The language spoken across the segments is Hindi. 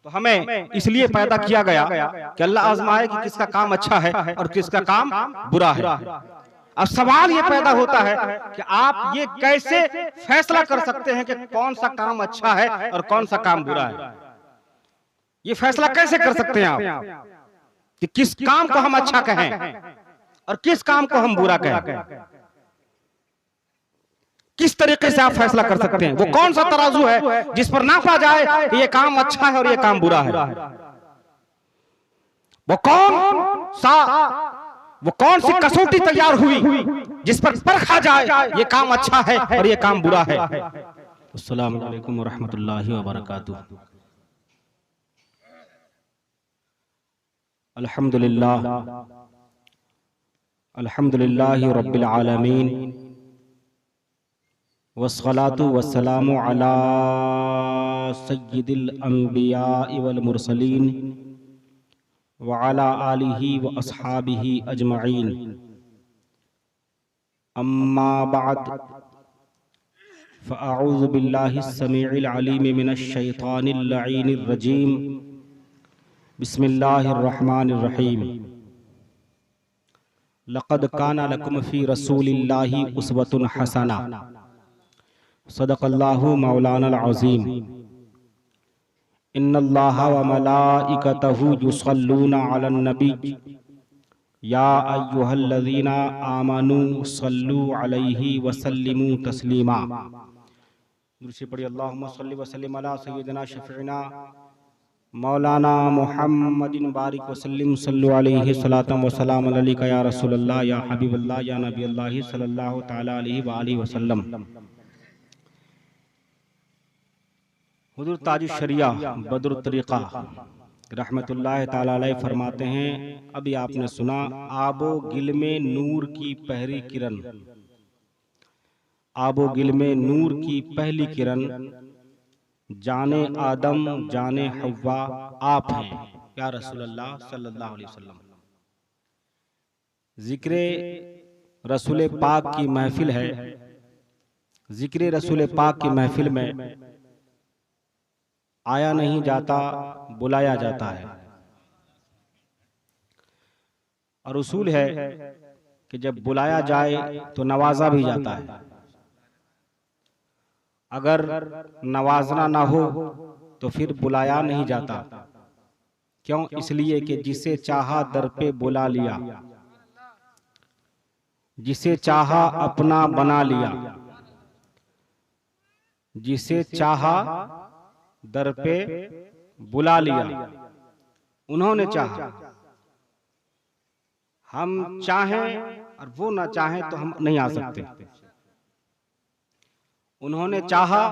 तो हमें इसलिए पैदा किया गया कि अल्लाह आजमाए कि किसका काम अच्छा है और किसका काम बुरा है। अब सवाल ये पैदा होता है कि आप ये कैसे फैसला कर सकते हैं कि कौन सा काम अच्छा है और कौन सा काम बुरा है? ये फैसला कैसे कर सकते हैं आप कि किस काम को हम अच्छा कहें और किस काम को हम बुरा कहें? किस तरीके से आप फैसला कर सकते हैं? वो कौन सा तराजू है जिस पर नापा जाए कि ये काम अच्छा है और ये काम बुरा है? वो कौन सी कसौटी तैयार हुई जिस पर परखा जाए ये काम अच्छा है और ये काम बुरा है? अस्सलामु अलैकुम व रहमतुल्लाहि व बरकातुहू। अल्हम्दुलिल्लाह अल्हम्दुलिल्लाहि रब्बिल आलमीन वस्सलातु वस्सलामु अला सय्यिदिल अंबिया वल मुरसलीन व अला आलिहि व अस्हाबिहि अजमईन। अम्मा बाद फ़अऊज़ु बिल्लाहिस समीइल अलीम मिनश शैतानिर लईनिर रजीम। बिस्मिल्लाहिर रहमानिर रहीम। लक़द काना लकुम फ़ी रसूलिल्लाहि उस्वतुन हसना। सदक़ल्लाहु मौलानल अज़ीम। इन्नल्लाहा व मलाइकतहु युसल्लूना अलन नबी या अय्युहल्लज़ीना आमनू सल्लू अलैहि वसल्लिमू तस्लीमा। दूसरी पढ़िए, अल्लाहुम्मा सल्लि व सल्लिम अला सय्यिदिना शफ़ीना मौलाना मुहम्मदिन बारिक वसल्लिम सल्लु अलैहि सलातम व सलाम अलैका या रसूलल्लाह या हबीबल्लाह या नबील्लाह सल्लल्लाहु तआला अलैहि व आलिहि वसल्लम। हुज़ूर ताजुश शरिया बदरुत तरीक़ा रहमतुल्लाह ताला अलैह फरमाते हैं, अभी आपने सुना आबो गिल में नूर की पहली किरण, आबो गिल में नूर की पहली किरण जाने आदम जाने हव्वा आप हैं या रसूलल्लाह सल्लल्लाहु अलैहि वसल्लम। जिक्र रसूल पाक की महफिल है। जिक्र रसूल पाक की महफिल में आया नहीं जाता, बुलाया जाता है। और उसूल है कि जब बुलाया जाए तो नवाजा भी जाता है। अगर नवाजना ना हो तो फिर बुलाया नहीं जाता। क्यों? इसलिए कि जिसे चाहा दर पे बुला लिया, जिसे चाहा अपना बना लिया, जिसे चाहा दर पे बुला लिया। उन्होंने चाहा, हम चाहें और वो ना चाहें तो हम नहीं आ सकते। उन्होंने चाहा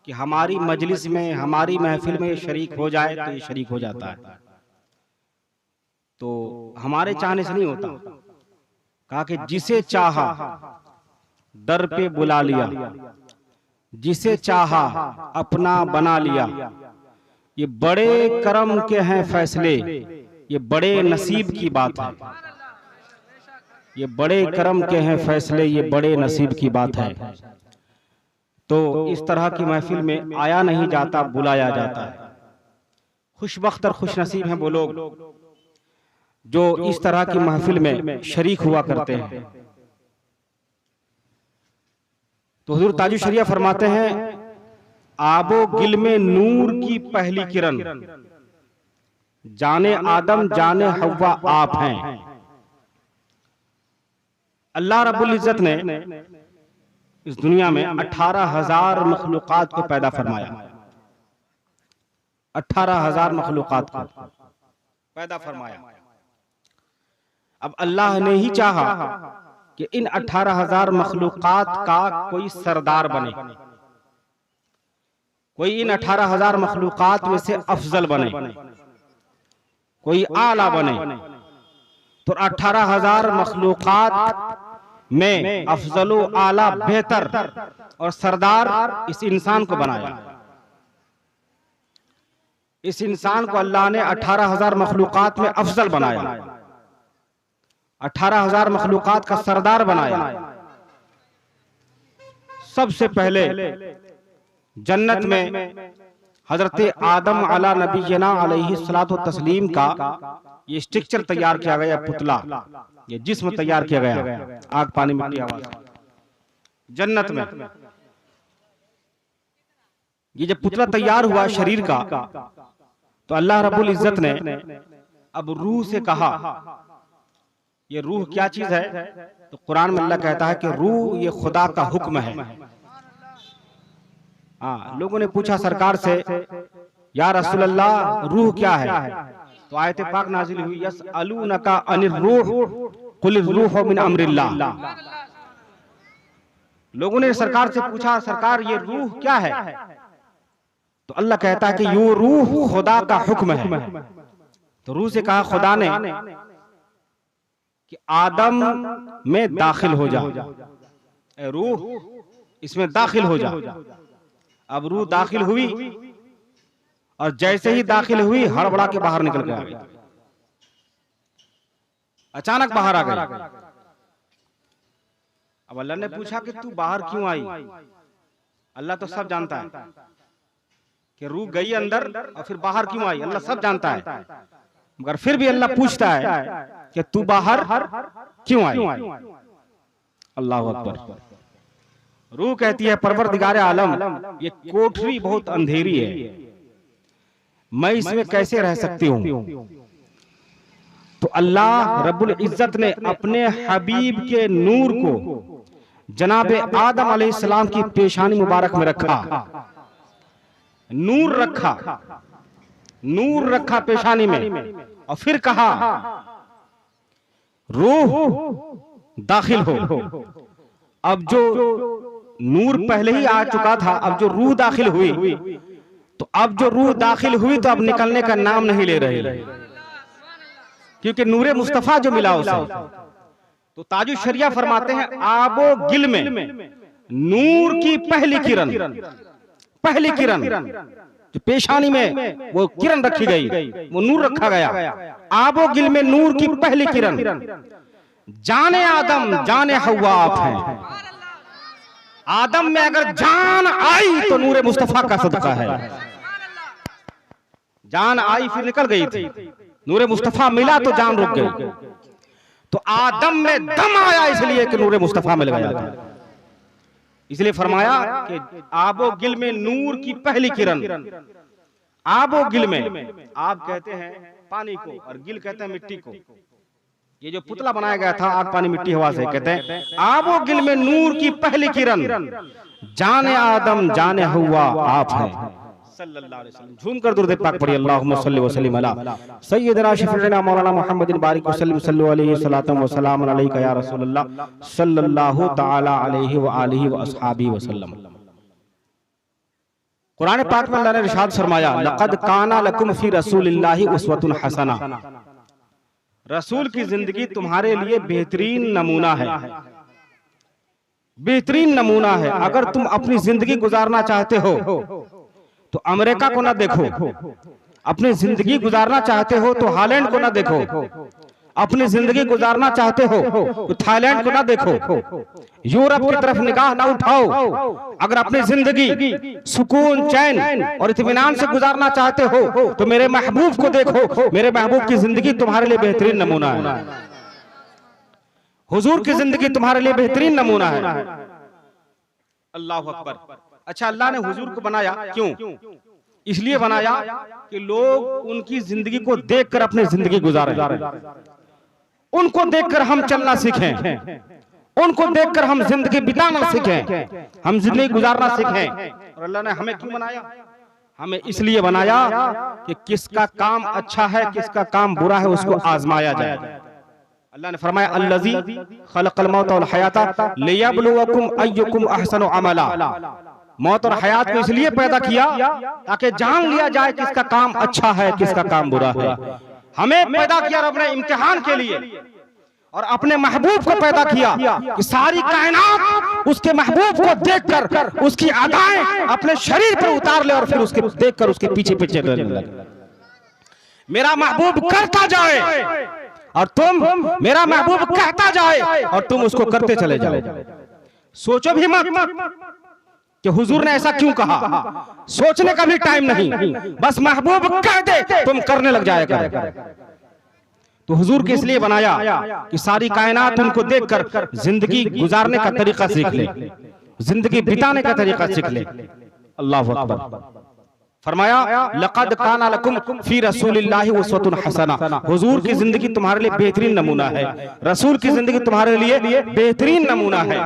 कि हमारी मजलिस में, हमारी महफिल में शरीक हो जाए तो ये शरीक हो जाता है। तो हमारे चाहने से नहीं होता। कहा कि जिसे चाहा दर पे बुला लिया, जिसे चाहा अपना बना लिया। ये बड़े करम के हैं फैसले, ये बड़े नसीब की बात है। ये बड़े करम के हैं फैसले, ये बड़े नसीब की बात है। तो इस तरह की महफिल में आया नहीं जाता, बुलाया जाता है। खुशबख्त और खुश नसीब हैं वो लोग जो इस तरह की महफिल में शरीक हुआ करते हैं। तो हुज़ूर ताजुश शरिया फरमाते हैं, आबो गिल में नूर की पहली किरण जाने आदम जाने हव्वा आप हैं। अल्लाह रब्बुल इज्जत ने इस दुनिया में 18,000 मखलूकात को पैदा फरमाया। 18,000 मखलूकात को पैदा फरमाया। अब अल्लाह ने ही चाहा कि इन 18,000 मखलूकात का कोई सरदार बने, कोई इन 18,000 मखलूकात में से अफजल बने, कोई आला बने। तो 18,000 मखलूकात में अफजल आला बेहतर और सरदार इस इंसान को बनाया। इस इंसान को अल्लाह ने 18,000 मखलूकात में अफजल बनाया, 18,000 मखलूकात का सरदार बनाया। सबसे पहले जन्नत में हजरत आदम अला नबीना अलैहि सलातो तस्लीम का ये स्ट्रक्चर तैयार किया गया, पुतला, ये जिस्म तैयार किया गया, आग पानी मिट्टी आवाज, जन्नत में। ये जब पुतला तैयार हुआ शरीर का, तो अल्लाह रब्बुल इज्जत ने अब रूह से कहा, ये रूह क्या चीज है? तो कुरान में अल्लाह कहता है कि रूह ये खुदा का हुक्म है। हाँ, लोगों ने पूछा सरकार से, या रसूल अल्लाह रूह क्या है? तो आयत पाक नाजिल हुई, यसअलूनका अनिर रूह कुल रूह मिन अम्रिल्लाह। लोगों ने सरकार से पूछा, सरकार ये रूह क्या है? तो अल्लाह कहता है कि ये रूह खुदा का हुक्म है। तो रूह से कहा खुदा ने कि आदम में दाखिल हो जा, रूह इसमें दाखिल हो जा। अब रूह दाखिल हुई, और जैसे ही दाखिल हुई हड़बड़ा के बाहर निकल के आ गई, अचानक बाहर आ गई। अब अल्लाह ने पूछा कि तू बाहर क्यों आई? अल्लाह तो सब जानता है कि रूह गई अंदर और फिर बाहर क्यों आई, अल्लाह सब जानता है, मगर फिर भी अल्लाह पूछता है कि तू बाहर क्यों आई? अल्लाह अकबर। रूह कहती है, परवरदिगार आलम, ये कोठरी बहुत अंधेरी है, मैं इसमें कैसे रह सकती हूँ? तो अल्लाह रब्बुल इज्जत ने अपने हबीब के नूर को जनाबे आदम अलैहिस्सलाम की पेशानी मुबारक में रखा, नूर रखा, नूर रखा पेशानी में, और फिर कहा रूह दाखिल हो। अब जो नूर पहले ही आ चुका था, अब जो रूह दाखिल हुई, तो अब जो रूह दाखिल हुई तो अब निकलने का नाम नहीं ले रही, क्योंकि नूरे मुस्तफा जो मिला उसे। तो ताजुल शरिया फरमाते हैं, आबो गिल में नूर की पहली किरण, पहली किरण जो पेशानी में वो किरण रखी गई, वो नूर रखा गया, आबो गिल में नूर की पहली किरण, जाने आदम जाने हव्वा आप हैं। आदम में अगर जान आई तो नूरे मुस्तफा का सदका है, जान आई फिर निकल गई थी, नूरे मुस्तफा मिला तो जान रुक गई। तो आदम में दम आया इसलिए कि नूरे मुस्तफा मिल गया था, इसलिए फरमाया कि आबो गिल में नूर की पहली किरण। आबो गिल में, आप कहते हैं पानी को और गिल कहते हैं मिट्टी को। ये जो पुतला बनाया गया था आग पानी मिट्टी हवा से, कहते हैं आबो गिल में नूर की पहली किरण, जाने आदम जाने हव्वा आप हैं सल्लल्लाहु अलैहि वसल्लम। झूम कर दुरूद पाक पढ़िए, अल्लाहुम्मा सल्लि व सल्लिम अला सय्यिदना शफीना मौलाना मुहम्मदिन बारिक वसल्लम सल्लल्लाहु अलैहि सलातम व सलाम अलैका या रसूलल्लाह सल्लल्लाहु तआला अलैहि व आलिहि व अस्हाबी वसल्लम। कुरान पाक में अल्लाह ने इरशाद फरमाया, लक़द काना लकुम फी रसूलिल्लाहि उस्वतुन हसना, रसूल की जिंदगी तुम्हारे लिए बेहतरीन नमूना है, बेहतरीन नमूना है। अगर तुम अपनी जिंदगी गुजारना चाहते हो तो अमेरिका को ना देखो, अपनी जिंदगी गुजारना चाहते हो तो हॉलैंड को ना देखो, अपनी जिंदगी गुजारना चाहते हो तो थाईलैंड को ना देखो, यूरोप की तरफ निगाह ना उठाओ। अगर अपनी जिंदगी सुकून चैन और इत्मीनान से गुजारना चाहते हो तो मेरे महबूब को देखो, मेरे महबूब की जिंदगी तुम्हारे लिए बेहतरीन नमूना है, हुजूर की जिंदगी तुम्हारे लिए बेहतरीन नमूना है। अल्लाह अकबर। अच्छा, अल्लाह ने हुजूर को बनाया क्यों? इसलिए बनाया कि लोग उनकी जिंदगी को देखकर अपनी जिंदगी गुजारें, उनको देखकर हम चलना सीखें, उनको देखकर हम जिंदगी बिताना सीखें, हम जिंदगी गुजारना सीखें। और अल्लाह ने हमें क्यों बनाया? हमें इसलिए बनाया कि किसका काम अच्छा है किसका काम बुरा है उसको आजमाया जाए। अल्लाह ने फरमाया, अल्लज़ी खलक़ल मौत वल हयाता लियब्लुवकुम अय्युकुम अहसनु अमला। मौत और हयात को इसलिए पैदा किया ताकि जान लिया जाए किसका काम अच्छा है किसका काम बुरा है। हमें पैदा किया रब ने इम्तिहान के लिए, और अपने महबूब को पैदा किया कि सारी कायनात उसके महबूब को देखकर उसकी अदाएं अपने शरीर पर उतार ले और फिर उसके देखकर उसके पीछे पीछे करने लगे। मेरा महबूब करता जाए और तुम, मेरा महबूब कहता जाए और तुम उसको करते चले जाओ। सोचो भी मत कि हुजूर ने ऐसा क्यों कहा, सोचने का भी टाइम नहीं, बस महबूब कह दे तुम करने लग जाएगा। तो हुजूर के इसलिए बनाया कि सारी कायनात उनको देखकर जिंदगी गुजारने का तरीका सीख ले, जिंदगी बिताने का तरीका सीख ले। अल्लाह अकबर। फरमाया लक़द काना लकुम फी रसूलिल्लाहि उस्वतुन हसना, हुजूर की जिंदगी तुम्हारे लिए बेहतरीन नमूना है, रसूल की जिंदगी तुम्हारे लिए बेहतरीन नमूना है।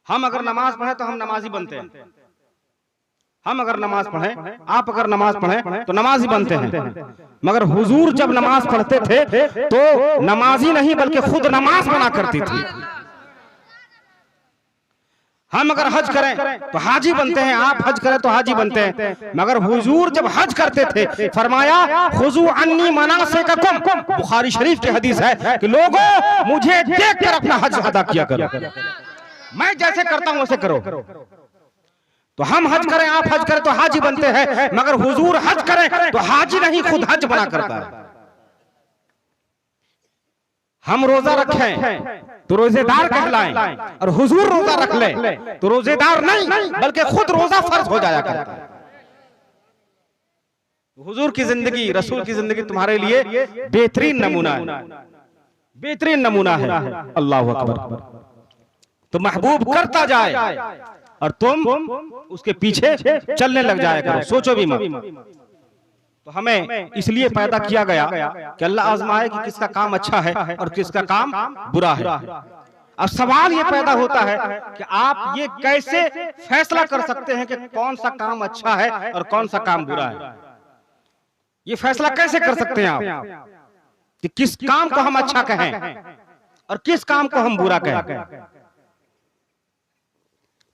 हम अगर नमाज पढ़े तो हम नमाजी बनते हैं, हम अगर नमाज पढ़े, आप अगर नमाज पढ़े तो नमाजी बनते हैं, मगर हुजूर जब नमाज पढ़ते थे तो नमाजी नहीं बल्कि खुद नमाज बना करती थी। हम अगर हज करें तो हाजी बनते हैं, आप हज करें तो हाजी बनते हैं, मगर हुजूर जब हज करते थे फरमाया खुजू अन्नी मनासिककुम, बुखारी शरीफ की हदीस है कि लोगों मुझे देखकर अपना हज अदा किया करो, मैं जैसे करता हूं वैसे करो। तो हम हज करें, आप हज करें तो हाजी बनते हैं, मगर हुजूर हज करें तो हाजी नहीं खुद हज बना करता है। हम रोजा रखें तो रोजेदार कहलाएं, और हुजूर रोजा रख ले तो रोजेदार नहीं बल्कि खुद रोजा फर्ज हो जाया करता है। हुजूर की जिंदगी, रसूल की जिंदगी तुम्हारे लिए बेहतरीन नमूना है, बेहतरीन नमूना है। अल्लाह अकबर। तो महबूब करता जाए और तुम उसके पीछे चलने लग जाया करो, सोचो भी मत। तो हमें इसलिए पैदा किया गया कि अल्लाह आजमाए कि किसका काम अच्छा है और किसका काम बुरा है। अब सवाल ये पैदा होता है कि आप ये कैसे फैसला कर सकते हैं कि कौन सा काम अच्छा है और कौन सा काम बुरा है। ये फैसला कैसे कर सकते हैं आप कि किस काम को हम अच्छा कहें और किस काम को हम बुरा कहें?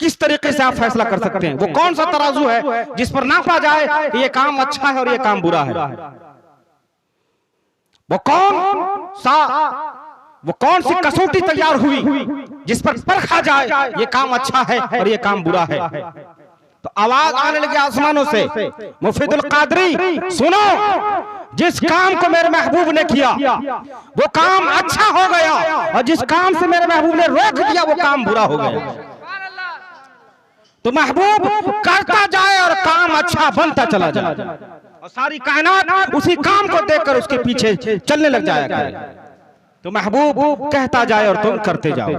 किस तरीके से आप फैसला कर सकते हैं? वो कौन सा तराजू है जिस पर नापा जाए कि ये काम अच्छा है और ये काम बुरा है? वो कौन सी कसौटी तैयार हुई जिस पर परखा जाए ये काम अच्छा है और ये काम बुरा है? तो आवाज आने लगी आसमानों से, मुफीदुल कादरी सुनो, जिस काम को मेरे महबूब ने किया वो काम अच्छा हो गया, और जिस काम से मेरे महबूब ने रोक दिया वो काम बुरा हो गया। तो महबूब करता जाए और काम अच्छा बनता चला जाए, और सारी कायनात उसी काम को देखकर उसके पीछे चलने लग जाएगा। तो महबूब कहता जाए और तुम करते जाओ।